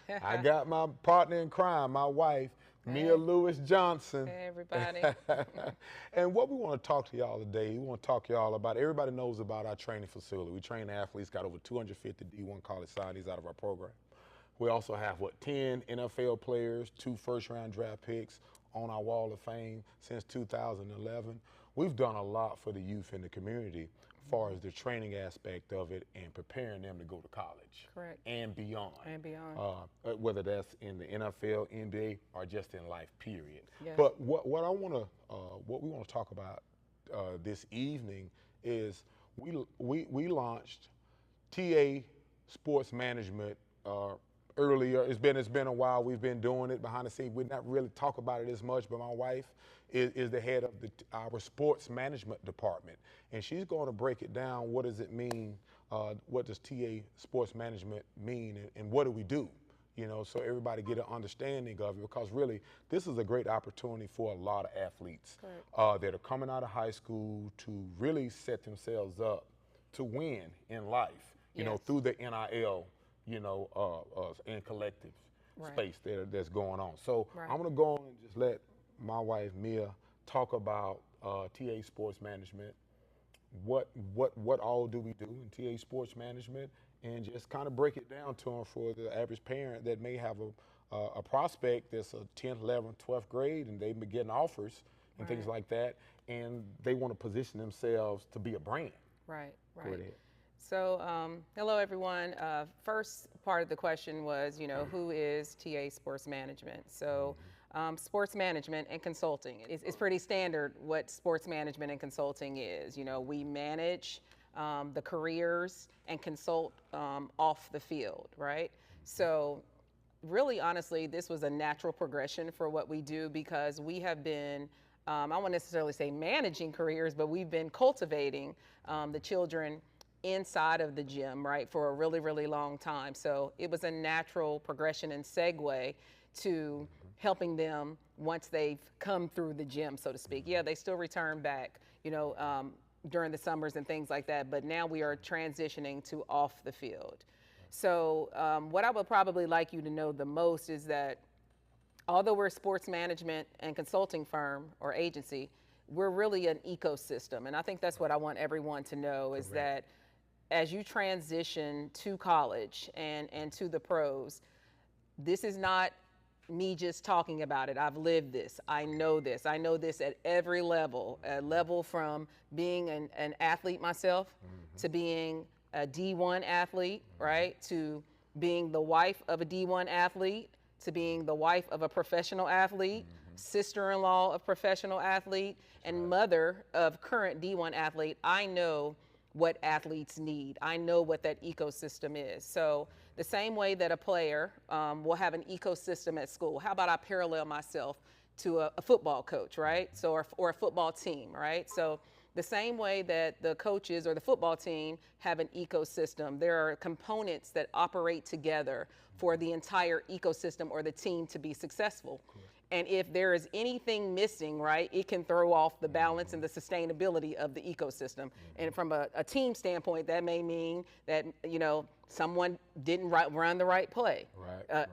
I got my partner in crime, my wife, Mia Hey, Lewis Johnson. hey everybody. And what we want to talk to y'all today, we want to talk to y'all about, everybody knows about our training facility. We train athletes, got over 250 D1 college signees out of our program. We also have, 10 NFL players, 2 first-round draft picks on our wall of fame since 2011. We've done a lot for the youth in the community as far as the training aspect of it and preparing them to go to college. Correct. And beyond. And beyond. Whether that's in the NFL, NBA, or just in life, period. Yes. But what we want to talk about this evening is we launched TA Sports Management earlier. It's been a while. We've been doing it behind the scenes. We not really talk about it as much, but my wife is the head of our sports management department, and she's going to break it down. What does it mean? What does TA Sports Management mean, and what do we do? You know, so everybody get an understanding of it, because really this is a great opportunity for a lot of athletes that are coming out of high school to really set themselves up to win in life. You know, through the NIL. In collective space that's going on. So I'm gonna go on and just let my wife Mia talk about TA Sports Management. What all do we do in TA Sports Management, and just kind of break it down to them for the average parent that may have a prospect that's a 10th, 11th, 12th grade, and they've been getting offers and things like that, and they want to position themselves to be a brand. Right. Go ahead. So, hello everyone. First part of the question was, who is TA Sports Management? So, sports management and consulting. It's pretty standard what sports management and consulting is. We manage the careers and consult off the field, right? So, really, honestly, this was a natural progression for what we do, because we have been I won't necessarily say managing careers, but we've been cultivating the children inside of the gym, right, for a really, really long time. So it was a natural progression and segue to helping them once they've come through the gym, so to speak. Yeah, they still return back, during the summers and things like that, but now we are transitioning to off the field. So what I would probably like you to know the most is that although we're a sports management and consulting firm or agency, we're really an ecosystem. And I think that's what I want everyone to know, is that as you transition to college and to the pros, this is not me just talking about it. I've lived this. I know this. I know this at every level, a level from being an athlete myself to being a D1 athlete, right, to being the wife of a D1 athlete, to being the wife of a professional athlete, sister-in-law of professional athlete, and mother of current D1 athlete. I know what athletes need. I know what that ecosystem is. So the same way that a player will have an ecosystem at school, how about I parallel myself to a football coach, right? So, or a football team, right? So the same way that the coaches or the football team have an ecosystem, there are components that operate together for the entire ecosystem or the team to be successful. And if there is anything missing, right, it can throw off the balance and the sustainability of the ecosystem. And from a team standpoint, that may mean that, someone didn't run the right play.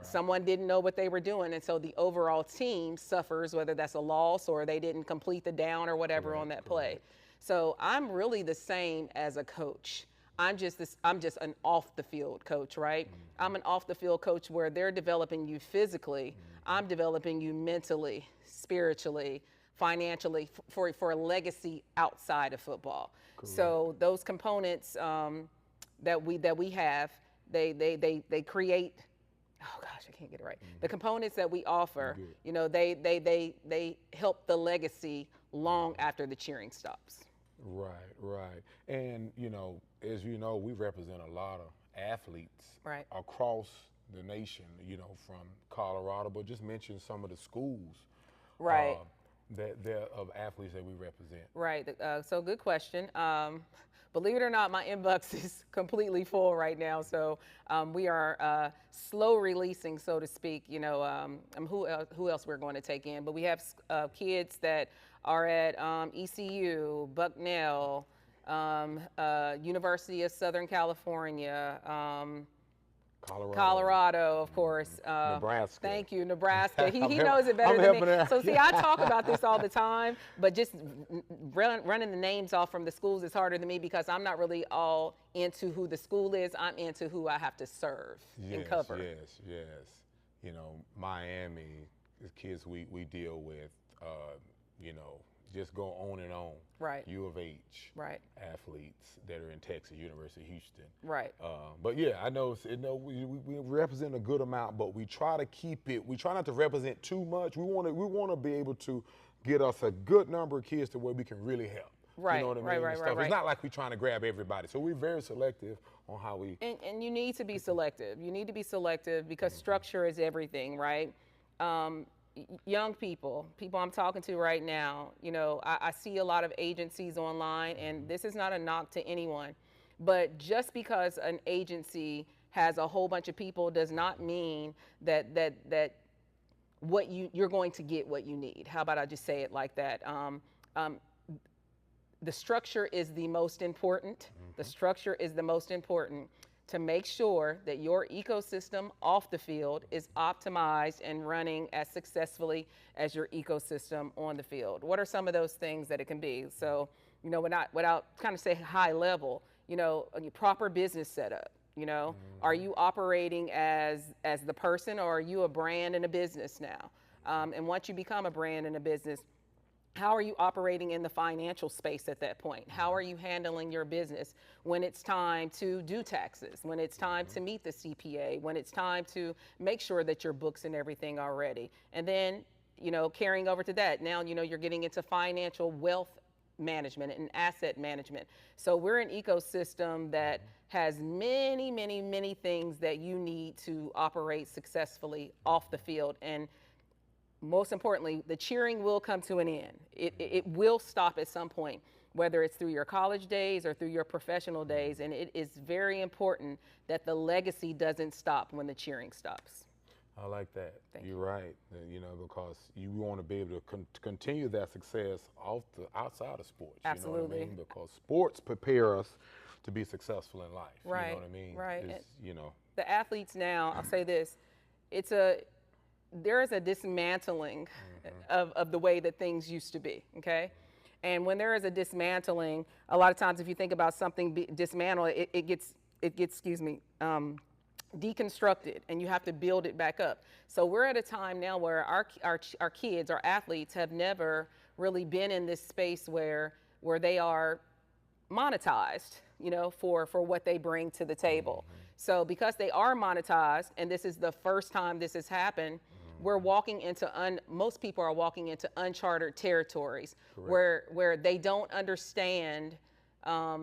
Someone didn't know what they were doing. And so the overall team suffers, whether that's a loss or they didn't complete the down or whatever on that play. So I'm really the same as a coach. I'm just an off the field coach, right? I'm an off the field coach where they're developing you physically. I'm developing you mentally, spiritually, financially for a legacy outside of football. Correct. So those components that we have, they create. Oh gosh, I can't get it right. The components that we offer, they help the legacy long after the cheering stops. Right. And, as you know, we represent a lot of athletes across the nation, from Colorado, but just mention some of the schools that of athletes that we represent. Right. So good question. Believe it or not, my inbox is completely full right now. So we are slow releasing, so to speak, who else we're going to take in. But we have kids that are at ECU, Bucknell, University of Southern California, Colorado, of course. Nebraska. Thank you, Nebraska. He I'm knows it better I'm than me. helping her. So see, I talk about this all the time, but just running the names off from the schools is harder than me because I'm not really all into who the school is. I'm into who I have to serve and cover. Yes. You know, Miami, the kids we deal with, you know, just go on and on. Right. U of H. Right. Athletes that are in Texas, University of Houston. Right. But yeah, I know, we represent a good amount, but we try to keep it. We try not to represent too much. We want to be able to get us a good number of kids to where we can really help. Right. You know what I mean? Right. It's not like we're trying to grab everybody. So we're very selective on how we. And you need to be selective. You need to be selective because structure is everything, right? Young people I'm talking to right now, you know, I see a lot of agencies online, and this is not a knock to anyone, but just because an agency has a whole bunch of people does not mean that what you're going to get what you need. How about I just say it like that? The structure is the most important. The structure is the most important to make sure that your ecosystem off the field is optimized and running as successfully as your ecosystem on the field. What are some of those things that it can be? So, you know, without kind of say high level, you know, a proper business setup. You know, are you operating as the person, or are you a brand and a business now? And once you become a brand and a business, how are you operating in the financial space at that point? How are you handling your business when it's time to do taxes, when it's time to meet the CPA, when it's time to make sure that your books and everything are ready? And then, you know, carrying over to that, now, you know, you're getting into financial wealth management and asset management. So we're an ecosystem that has many things that you need to operate successfully off the field. And most importantly, the cheering will come to an end. It will stop at some point, whether it's through your college days or through your professional days. And it is very important that the legacy doesn't stop when the cheering stops. I like that. Thank You're right. You know, because you want to be able to continue that success outside of sports. Absolutely. You know what I mean? Because sports prepare us to be successful in life. Right. You know what I mean? Right. You know. The athletes now, I'll say this, there is a dismantling of the way that things used to be, okay? And when there is a dismantling, a lot of times if you think about something dismantled, it gets deconstructed, and you have to build it back up. So we're at a time now where our kids, our athletes, have never really been in this space where they are monetized, you know, for what they bring to the table. So because they are monetized, and this is the first time this has happened, we're walking into most people are walking into uncharted territories. Correct. where they don't understand how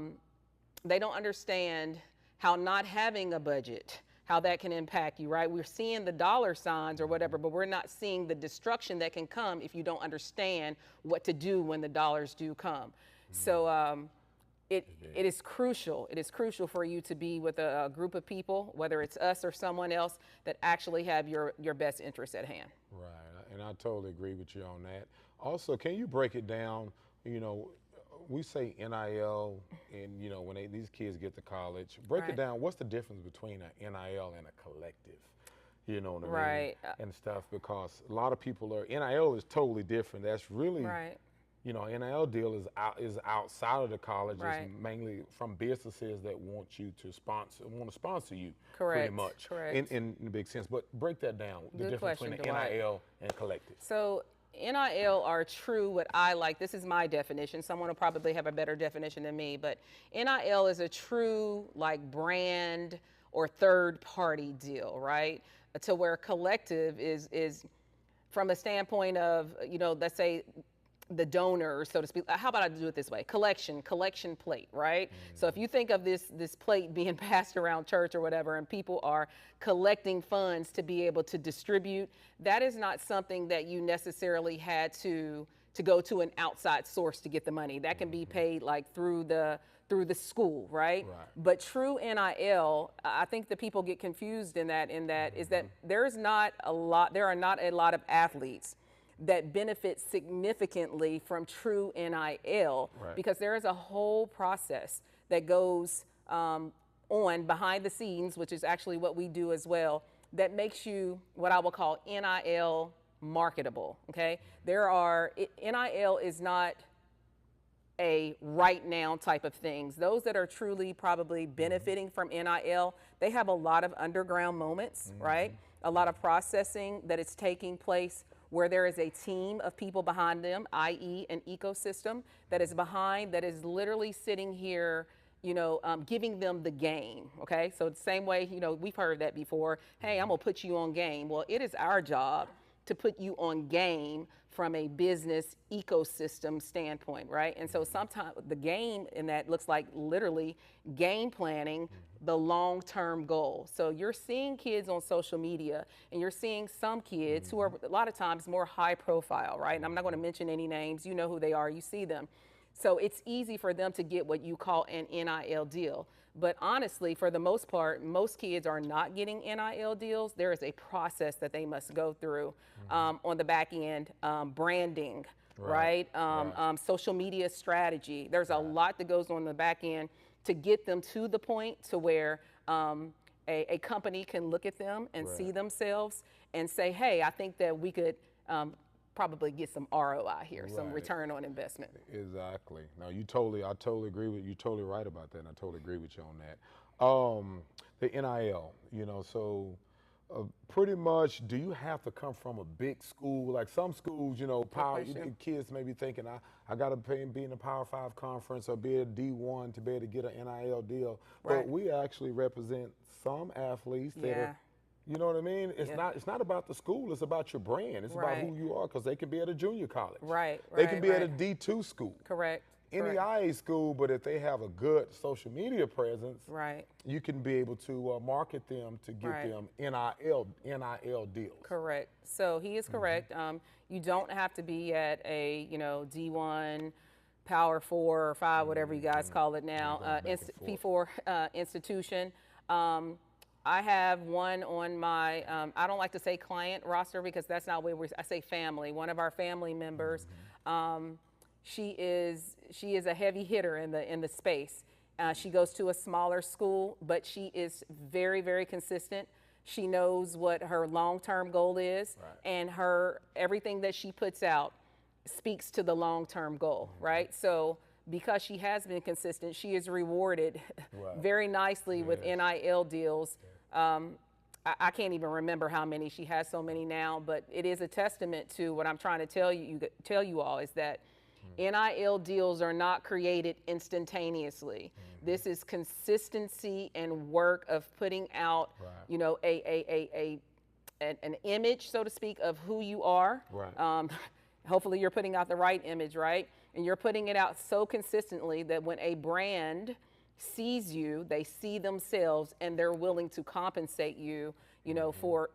not having a budget, how that can impact you, right? We're seeing the dollar signs or whatever, but we're not seeing the destruction that can come if you don't understand what to do when the dollars do come. So it is crucial. It is crucial for you to be with a group of people, whether it's us or someone else, that actually have your best interests at hand. Right, and I totally agree with you on that. Also, can you break it down? You know, we say NIL, and you know, when these kids get to college, break it down. What's the difference between an NIL and a collective? You know what I mean? And stuff, because a lot of people NIL is totally different. That's really you know, NIL deal is outside of the college. It's mainly from businesses that want to sponsor you. Pretty much. In a big sense. But break that down. The difference between NIL and collective. So NIL are true, what I like, this is my definition. Someone will probably have a better definition than me, but NIL is a true like brand or third party deal, right? To where collective is from a standpoint of, you know, let's say the donor, so to speak. How about I do it this way? Collection plate, right? So if you think of this plate being passed around church or whatever, and people are collecting funds to be able to distribute, that is not something that you necessarily had to go to an outside source to get the money. That can be paid like through the school, right? But true NIL, I think the people get confused in that is that there are not a lot of athletes that benefit significantly from true NIL, because there is a whole process that goes on behind the scenes, which is actually what we do as well, that makes you what I will call NIL marketable. Okay, NIL is not a right now type of things. Those that are truly probably benefiting from NIL, they have a lot of underground moments, right? A lot of processing that is taking place where there is a team of people behind them, i.e. an ecosystem that is behind, that is literally sitting here, giving them the game, okay? So the same way, we've heard that before. Hey, I'm gonna put you on game. Well, it is our job to put you on game from a business ecosystem standpoint, right? And so sometimes the game in that looks like literally game planning the long-term goal. So you're seeing kids on social media, and you're seeing some kids who are a lot of times more high profile, right? And I'm not going to mention any names. You know who they are. You see them. So it's easy for them to get what you call an NIL deal. But honestly, for the most part, most kids are not getting NIL deals. There is a process that they must go through on the back end, branding, right? Social media strategy. There's a lot that goes on in the back end to get them to the point to where a company can look at them and see themselves and say, hey, I think that we could probably get some ROI here, some return on investment. Exactly. No, I totally agree with you. Totally right about that. And I totally agree with you on that. The NIL, so pretty much, do you have to come from a big school? Like some schools, kids may be thinking, I got to be in a Power 5 conference or be a D1 to be able to get an NIL deal. But we actually represent some athletes that are, you know what I mean? It's not about the school. It's about your brand. It's about who you are, because they can be at a junior college. They can be at a D2 school. Correct. Any IA school, but if they have a good social media presence, you can be able to market them to get them NIL deals. Correct. So he is correct. You don't have to be at a D1, Power 4 or 5, whatever you guys call it now, P4 institution. I have one on my, I don't like to say client roster because that's not where I say family. One of our family members, she is a heavy hitter in the space. She goes to a smaller school, but she is very, very consistent. She knows what her long-term goal is, and everything that she puts out speaks to the long-term goal, right? So because she has been consistent, she is rewarded very nicely with NIL deals. I can't even remember how many. She has so many now, but it is a testament to what I'm trying to tell you all is that NIL deals are not created instantaneously. This is consistency and work of putting out, an image, so to speak, of who you are. Hopefully you're putting out the right image, right? And you're putting it out so consistently that when a brand sees you, they see themselves, and they're willing to compensate you, for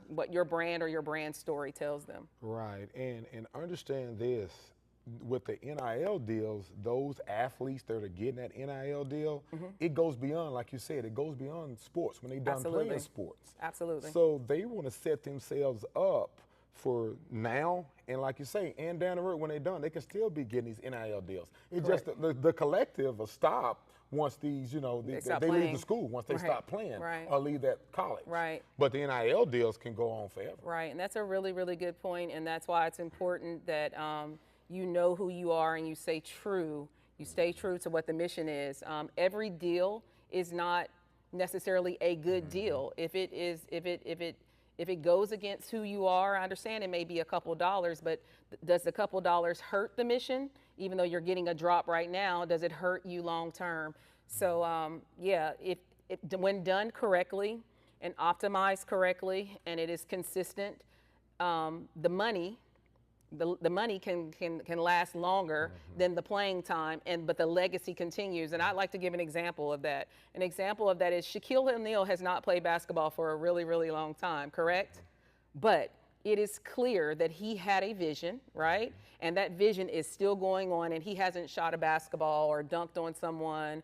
what your brand or your brand story tells them. Right, and understand this, with the NIL deals, those athletes that are getting that NIL deal, it goes beyond, like you said, it goes beyond sports when they're done playing sports. Absolutely. So they want to set themselves up for now, and like you say, and down the road when they're done, they can still be getting these NIL deals. It's just the collective will stop once these, they leave the school, once they stop playing or leave that college. But the NIL deals can go on forever. And that's a really, really good point, and that's why it's important that you know who you are and you stay true to what the mission is. Every deal is not necessarily a good deal. If it goes against who you are, I understand it may be a couple dollars, but does a couple dollars hurt the mission? Even though you're getting a drop right now, does it hurt you long term? So if when done correctly and optimized correctly, and it is consistent, the money can last longer than the playing time, but the legacy continues. And I'd like to give an example of that. An example of that is Shaquille O'Neal has not played basketball for a really, really long time, correct? But it is clear that he had a vision, right? And that vision is still going on, and he hasn't shot a basketball or dunked on someone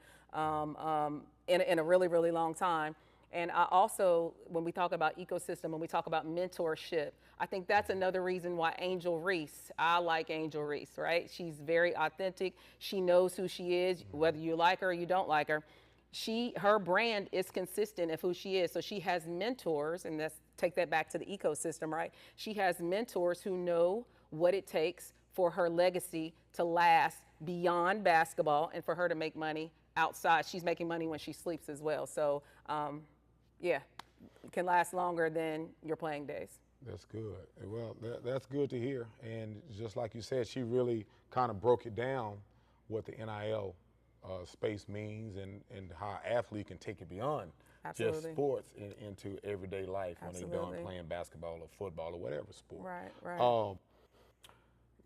in a really, really long time. And I also, when we talk about ecosystem, when we talk about mentorship, I think that's another reason why Angel Reese, I like Angel Reese, right? She's very authentic. She knows who she is, whether you like her or you don't like her. her brand is consistent of who she is. So she has mentors, and let's take that back to the ecosystem, right? She has mentors who know what it takes for her legacy to last beyond basketball and for her to make money outside. She's making money when she sleeps as well. So, yeah, it can last longer than your playing days. That's good. Well, that's good to hear. And just like you said, she really kind of broke it down what the NIL space means and how an athlete can take it beyond Absolutely. just sports into everyday life when they're Absolutely. done playing basketball or football or whatever sport. Right, right.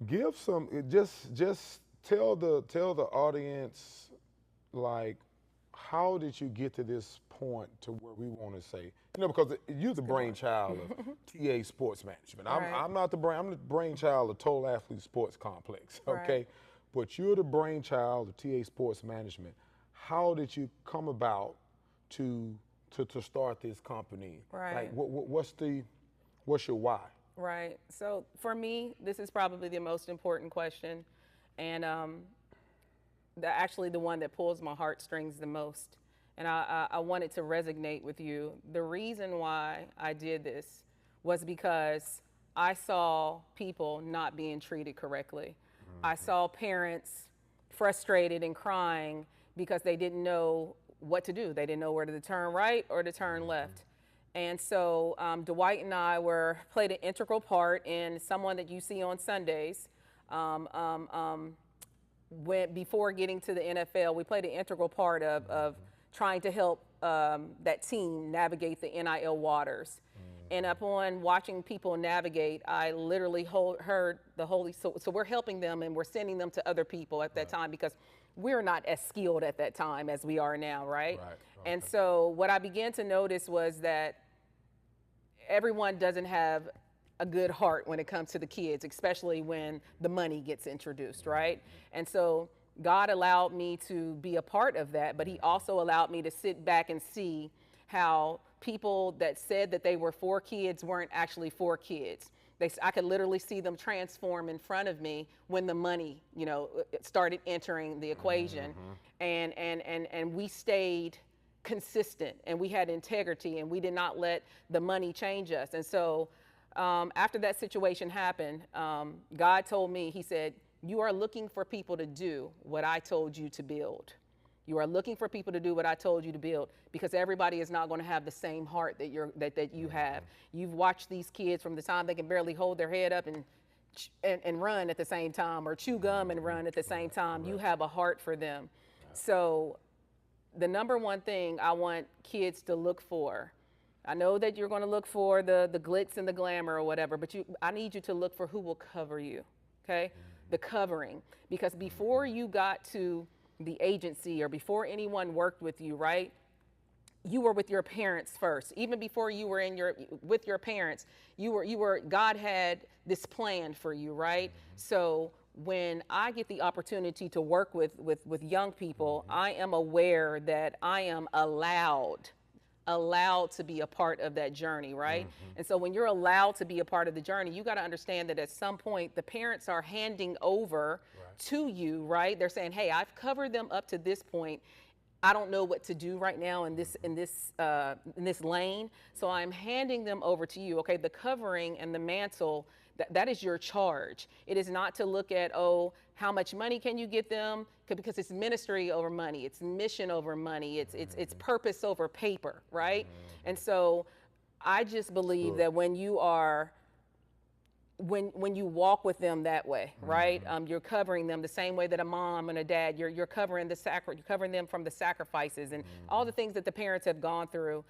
Give some, just tell the audience, like, how did you get to this point to where we want to say, because you're the brainchild of TA Sports Management. Right. I'm not I'm the brainchild of Total Athlete Sports Complex, okay? Right. But you're the brainchild of TA Sports Management. How did you come about to start this company? Right. Like, what's your why? Right. So for me, this is probably the most important question, and actually the one that pulls my heartstrings the most. And I wanted to resonate with you. The reason why I did this was because I saw people not being treated correctly. I saw parents frustrated and crying because they didn't know what to do. They didn't know whether to turn right or to turn left. And so Dwight and I played an integral part in someone that you see on Sundays. Before getting to the NFL, we played an integral part of trying to help that team navigate the NIL waters. And upon watching people navigate, I literally heard the Holy. So we're helping them and we're sending them to other people at that time because we're not as skilled at that time as we are now, right? Right. And so what I began to notice was that everyone doesn't have a good heart when it comes to the kids, especially when the money gets introduced, right? And so God allowed me to be a part of that, but he also allowed me to sit back and see how people that said that they were for kids weren't actually for kids. I could literally see them transform in front of me when the money, started entering the equation. And we stayed consistent and we had integrity and we did not let the money change us. And so after that situation happened, God told me, he said, you are looking for people to do what I told you to build. You are looking for people to do what I told you to build because everybody is not going to have the same heart that you have. You've watched these kids from the time they can barely hold their head up and run at the same time or chew gum and run at the same time. You have a heart for them. So the number one thing I want kids to look for, I know that you're going to look for the glitz and the glamour or whatever, but I need you to look for who will cover you, okay? The covering. Because before you got to the agency or before anyone worked with you, right? You were with your parents first. Even before you were with your parents, God had this plan for you, right? So when I get the opportunity to work with young people, I am aware that I am allowed to be a part of that journey, right? And so when you're allowed to be a part of the journey, you got to understand that at some point the parents are handing over to you, right? They're saying, hey, I've covered them up to this point. I don't know what to do right now in this lane, so I'm handing them over to you. Okay, the covering and the mantle, that is your charge. It is not to look at, oh, how much money can you get them? Because it's ministry over money, it's mission over money, it's purpose over paper, right? And so I just believe that when you are when you walk with them that way, right? You're covering them the same way that a mom and a dad, you're covering them from the sacrifices and all the things that the parents have gone through.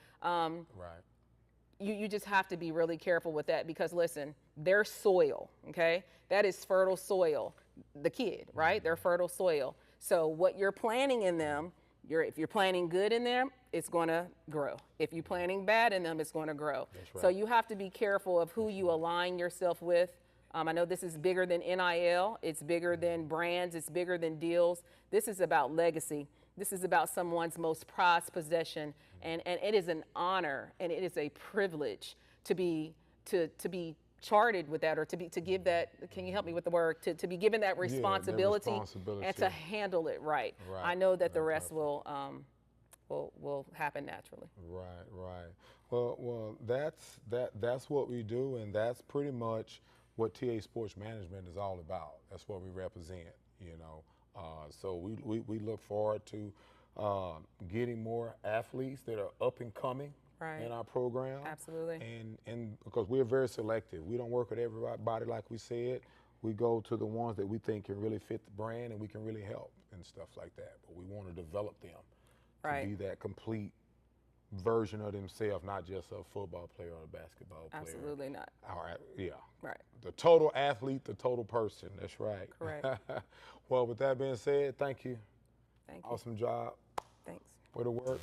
You just have to be really careful with that because listen, their soil, okay? That is fertile soil, the kid, right? They're fertile soil. So what you're planting in them, if you're planting good in them, it's going to grow. If you're planting bad in them, it's going to grow. Right. So you have to be careful of who you align yourself with. I know this is bigger than NIL. It's bigger than brands. It's bigger than deals. This is about legacy. This is about someone's most prized possession. And it is an honor and it is a privilege to be charted with that or to give that, can you help me with the word, to be given that responsibility, and to handle it right. I know that the rest will will happen naturally. Right, right. Well, that's what we do, and that's pretty much what TA Sports Management is all about. That's what we represent, you know. So we look forward to getting more athletes that are up and coming Right. in our program. Absolutely. And because we're very selective, we don't work with everybody like we said. We go to the ones that we think can really fit the brand and we can really help and stuff like that. But we want to develop them to Right. be that complete version of themselves, not just a football player or a basketball player. Absolutely not. All right, yeah. Right. The total athlete, the total person. That's right. Correct. Well, with that being said, thank you. Thank you. Awesome job. Thanks. Way to work.